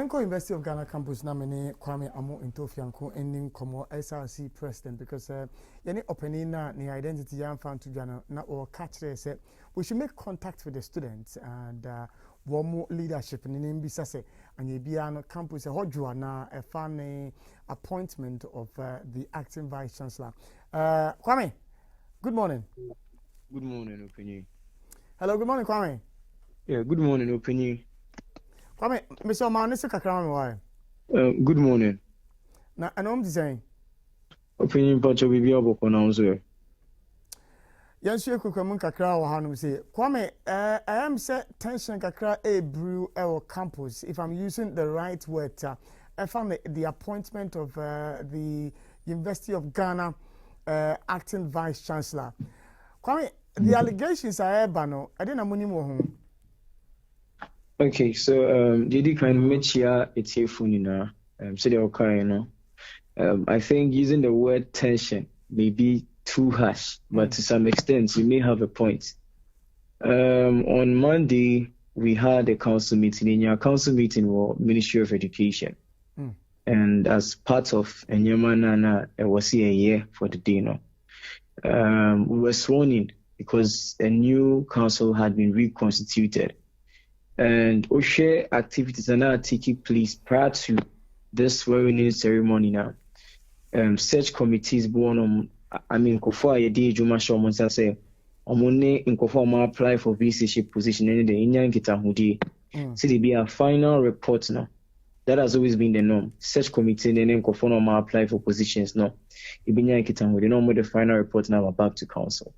Yanko University of Ghana campus na mene Kwame Amo Ntofianko ending como SRC president because any opening na the identity yan found to Ghana na or catch say we should make contact with the students and one more leadership in Bisa say and you be on campus a hodjua na a fan appointment of the acting vice chancellor. Kwame, good morning. Good morning, Opinion. Hello, good morning, Kwame. Yeah, good morning, Opinion. Kwame, Mr. Manisi Kakram, why? Good morning. Na anom design. Opinion Pacho Bibi Aboko now, sir. Yes, you could come Kakra or Hanum say, Kwame, I am set tension Kakra a brew our campus. If I'm using the right word, I found the appointment of the University of Ghana acting vice chancellor. Kwame, the allegations are bano. I didn't know home. Okay, so JD kind of met here it's here for now. So they okay, you know. I think using the word tension may be too harsh, but to some extent you may have a point. On Monday we had a council meeting. In your council meeting was Ministry of Education. And as part of Nana, it was here a year for the day now. We were sworn in because a new council had been reconstituted. And Oshe activities are now taking place prior to this swearing-in ceremony now. Search committees born on, Kofa Yedi Juma Shomonsa say, Omone in Kofa ma apply for VCship position in the Indian Kitahudi. See, there be a final report now. That has always been the norm. Search committee and then Kofa ma apply for positions now. Ibinya Kitahudi, no more the final report now back to council.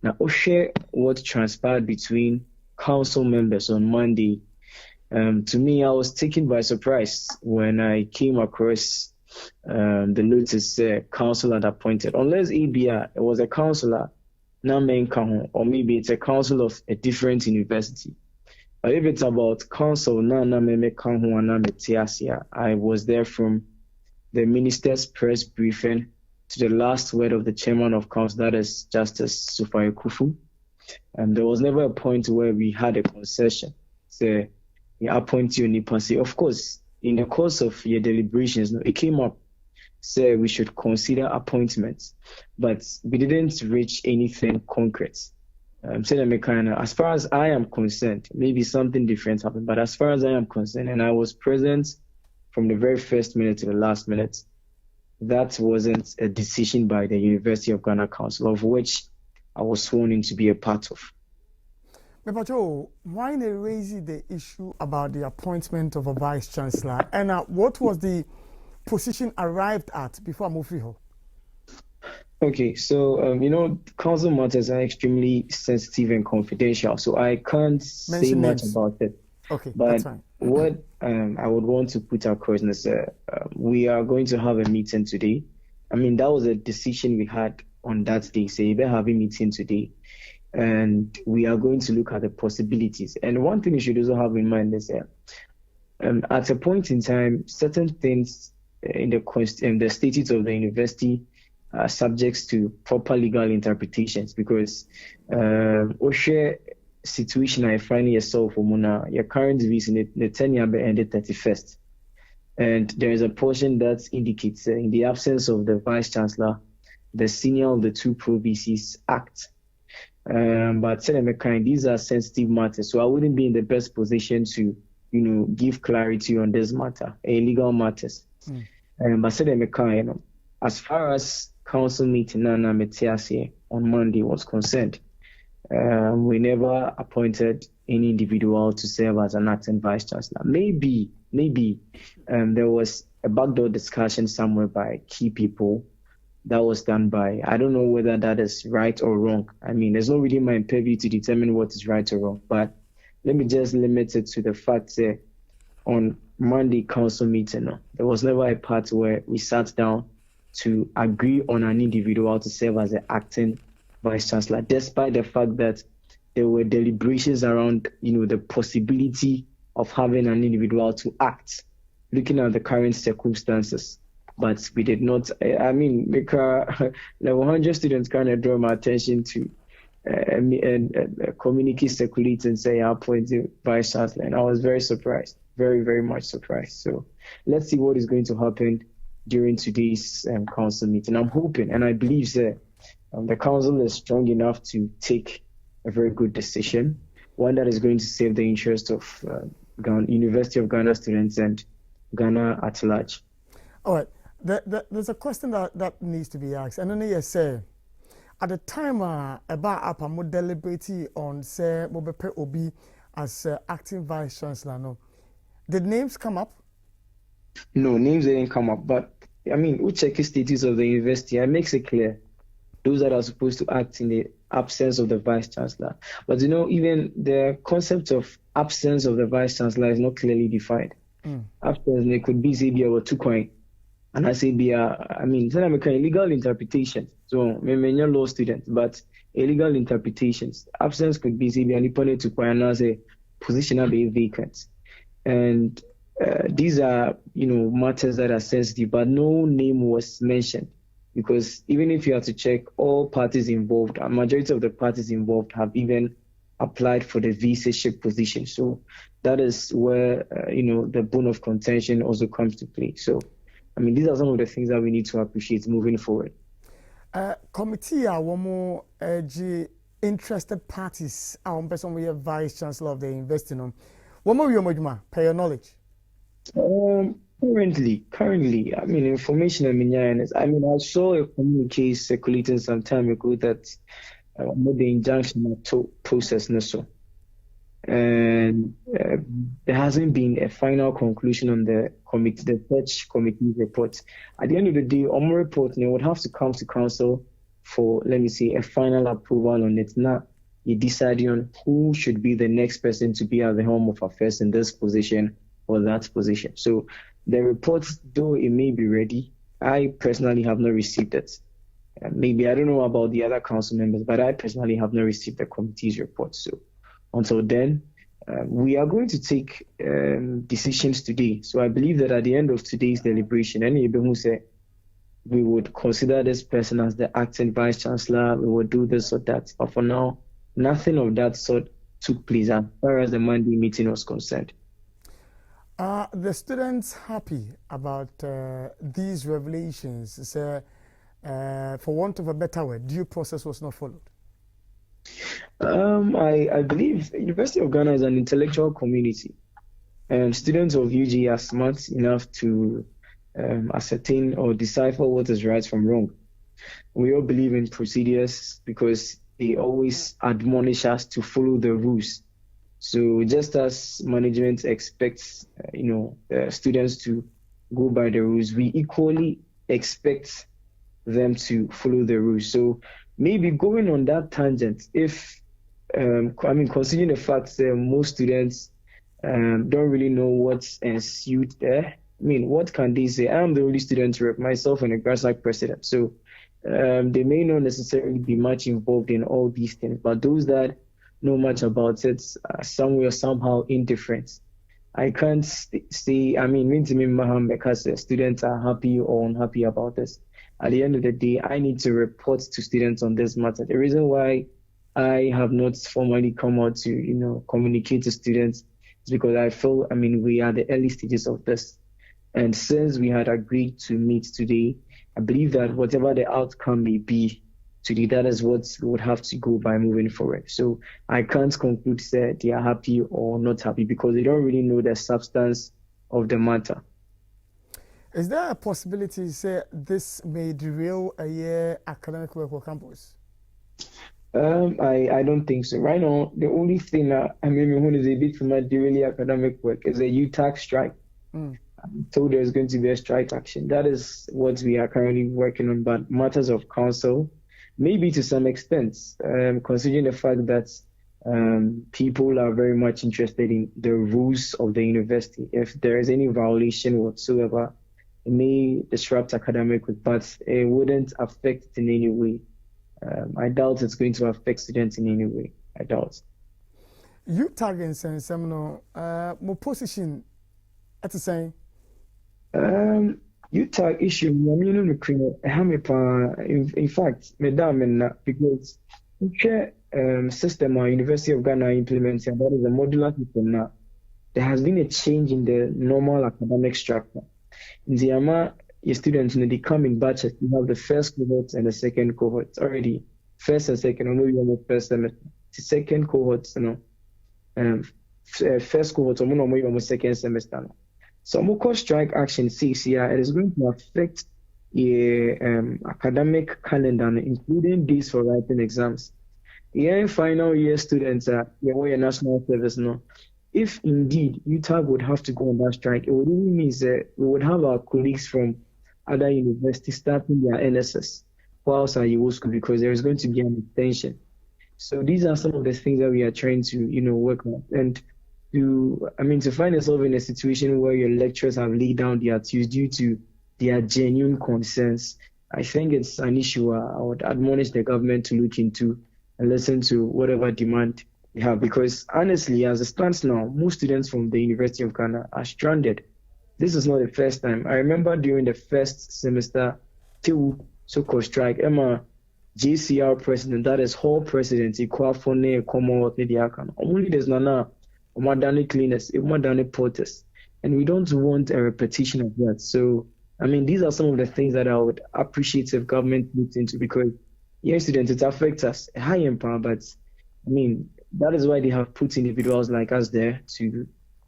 Now, Oshe, what transpired between council members on Monday, to me, I was taken by surprise when I came across the notice council had appointed. Unless it was a councillor, or maybe it's a council of a different university. But if it's about council, I was there from the minister's press briefing to the last word of the chairman of council, that is Justice Sufai Kufu. And there was never a point where we had a concession. Say, we appoint you Nipasi. Of course, in the course of your deliberations, it came up, say we should consider appointments, but we didn't reach anything concrete. As far as I am concerned, maybe something different happened, but as far as I am concerned, and I was present from the very first minute to the last minute, that wasn't a decision by the University of Ghana Council, of which I was sworn in to be a part of. Mepacho, why they raise the issue about the appointment of a vice chancellor, and what was the position arrived at before Mufiho? Okay, so council matters are extremely sensitive and confidential, so I can't say much about it. Okay, but that's fine. What I would want to put across is we are going to have a meeting today. That was a decision we had on that day. So you better have a meeting today, and we are going to look at the possibilities. And one thing you should also have in mind is at a point in time, certain things in the statutes of the university are subject to proper legal interpretations, because Oshe situation I find yourself for Mona, your current visa the tenure ended 31st. And there is a portion that indicates in the absence of the vice chancellor, the senior of the two pro-VCs act. But these are sensitive matters, so I wouldn't be in the best position to, give clarity on this matter, legal matters. But as far as council meeting on Monday was concerned, we never appointed any individual to serve as an acting vice chancellor. Maybe there was a backdoor discussion somewhere by key people that was done by, I don't know whether that is right or wrong. There's not really my purview to determine what is right or wrong, but let me just limit it to the fact that on Monday council meeting, there was never a part where we sat down to agree on an individual to serve as an acting vice chancellor, despite the fact that there were deliberations around, the possibility of having an individual to act, looking at the current circumstances. But we did not. Because level 100 students kind of draw my attention to a communique circulate and say I appointed vice chancellor, and I was very surprised. very, very much surprised. So let's see what is going to happen during today's council meeting. I'm hoping and I believe that the council is strong enough to take a very good decision, one that is going to save the interest of University of Ghana students and Ghana at large. All right. There's a question that needs to be asked. And then you say, at the time about up and deliberating on say Mobepe Obi as acting vice chancellor, no, did names come up? No, names didn't come up. But I mean, who check the status of the university? It makes it clear those that are supposed to act in the absence of the vice chancellor. But you know, even the concept of absence of the vice chancellor is not clearly defined. Absence, there could be maybe or two coin. And I say, I mean, it's not illegal interpretation. So, I'm a law student, but illegal interpretations. Absence could be maybe an opponent to coin as a position be vacant. And these are, you know, matters that are sensitive, but no name was mentioned. Because even if you have to check, all parties involved, a majority of the parties involved have even applied for the VC-ship position. So that is where, you know, the bone of contention also comes to play. So, I mean, these are some of the things that we need to appreciate moving forward. Committee are one more interested parties. Our person we have vice chancellor of the investing on. One more you pay your knowledge. Currently, I mean, information I saw a communique circulating some time ago that the injunction process so. And there hasn't been a final conclusion on the search committee's report. At the end of the day, on my report, they would have to come to council for, let me say, a final approval on it. Now, you decide on who should be the next person to be at the helm of affairs in this position or that position. So the report, though it may be ready, I personally have not received it. Maybe I don't know about the other council members, but I personally have not received the committee's report. So until then, we are going to take decisions today. So I believe that at the end of today's deliberation, who say we would consider this person as the acting vice chancellor, we would do this or that. But for now, nothing of that sort took place as far as the Monday meeting was concerned. Are the students happy about these revelations? For want of a better word, due process was not followed? I believe the University of Ghana is an intellectual community, and students of UG are smart enough to ascertain or decipher what is right from wrong. We all believe in procedures because they always admonish us to follow the rules. So just as management expects, students to go by the rules, we equally expect them to follow the rules. So maybe going on that tangent, if considering the fact that most students don't really know what's ensued there, what can they say? I'm the only student rep, myself and a GRASAC president. So they may not necessarily be much involved in all these things, but those that know much about it are somewhere, somehow indifferent. I can't say, because the students are happy or unhappy about this. At the end of the day, I need to report to students on this matter. The reason why I have not formally come out to, communicate to students is because I feel, we are at the early stages of this. And since we had agreed to meet today, I believe that whatever the outcome may be today, that is what we would have to go by moving forward. So I can't conclude that they are happy or not happy because they don't really know the substance of the matter. Is there a possibility, say, this may derail a year academic work or campus? I don't think so. Right now, the only thing that is a bit from my daily academic work is a UTAC strike. I'm told there's going to be a strike action. That is what we are currently working on. But matters of council, maybe to some extent, considering the fact that people are very much interested in the rules of the university. If there is any violation whatsoever, it may disrupt academic work, but it wouldn't affect it in any way. I doubt it's going to affect students in any way. I doubt. You target seminal more position at the same. You tag issue. In fact, madam, because system our University of Ghana implementing that is a modular system now. there has been a change in the normal academic structure. In the Yama, your students, they come in batches. You have the first cohort and the second cohort already. First and second, I know you have the first semester. The second cohort, first cohort, I know you have the second semester. So, more strike action 6 year, it is going to affect your academic calendar, including days for writing exams. Yeah, final year students are your national service now. If indeed UTAG would have to go on that strike, it would really mean that we would have our colleagues from other universities starting their NSS whilst at your school because there is going to be an extension. So these are some of the things that we are trying to, work on. And to find yourself in a situation where your lecturers have laid down their dues due to their genuine concerns, I think it's an issue I would admonish the government to look into and listen to whatever demand they have. Because honestly, as it stands now, most students from the University of Ghana are stranded. This is not the first time. I remember during the first semester, so-called strike, Emma, JCR president, that is hall president, Ikwafone, Commonwealth, only there's Nana, Omadani cleaners, Omadani porters. And we don't want a repetition of that. So, these are some of the things that I would appreciate if government looked into because, yes, students, it affects us, a high empower, but that is why they have put individuals like us there to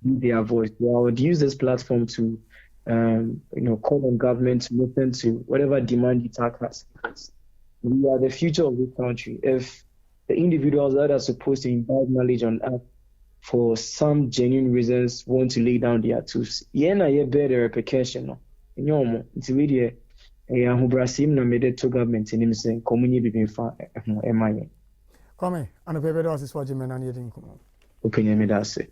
be their voice. So I would use this platform to, call on government to listen to whatever demand it has. We are the future of this country. If the individuals that are supposed to imbibe knowledge on earth for some genuine reasons want to lay down their tools, bear the repercussion. It's really a na made to government in him saying, community being far. Come, and a baby does this for Jim and Opinion me that's it.